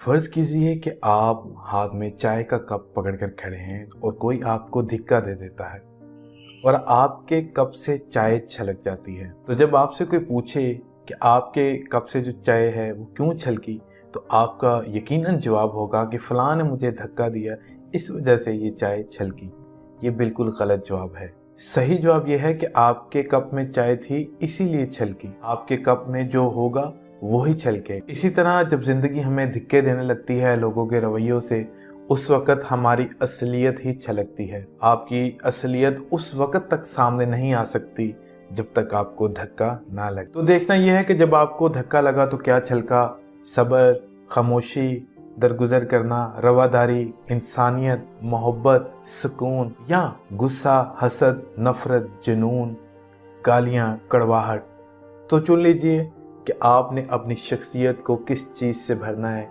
फर्ज कीजिए कि आप हाथ में चाय का कप पकड़कर खड़े हैं और कोई आपको धिक्का दे देता है और आपके कप से चाय छलक जाती है। तो जब आपसे कोई पूछे कि आपके कप से जो चाय है वो क्यों छलकी, तो आपका यकीनन जवाब होगा कि फलां ने मुझे धक्का दिया, इस वजह से ये चाय छलकी। ये बिल्कुल गलत जवाब है। सही जवाब ये है कि आपके कप में चाय थी इसीलिए छलकी। आपके कप में जो होगा वो ही छलके। इसी तरह जब जिंदगी हमें धिक्के देने लगती है लोगों के रवैयों से, उस वक़्त हमारी असलियत ही छलकती है। आपकी असलियत उस वक़्त तक सामने नहीं आ सकती जब तक आपको धक्का ना लगे। तो देखना यह है कि जब आपको धक्का लगा तो क्या छलका? सब्र, खामोशी, दरगुजर करना, रवादारी, इंसानियत, मोहब्बत, सुकून, या गुस्सा, हसद, नफरत, जुनून, गालियां, कड़वाहट? तो चुन लीजिए कि आपने अपनी शख्सियत को किस चीज़ से भरना है।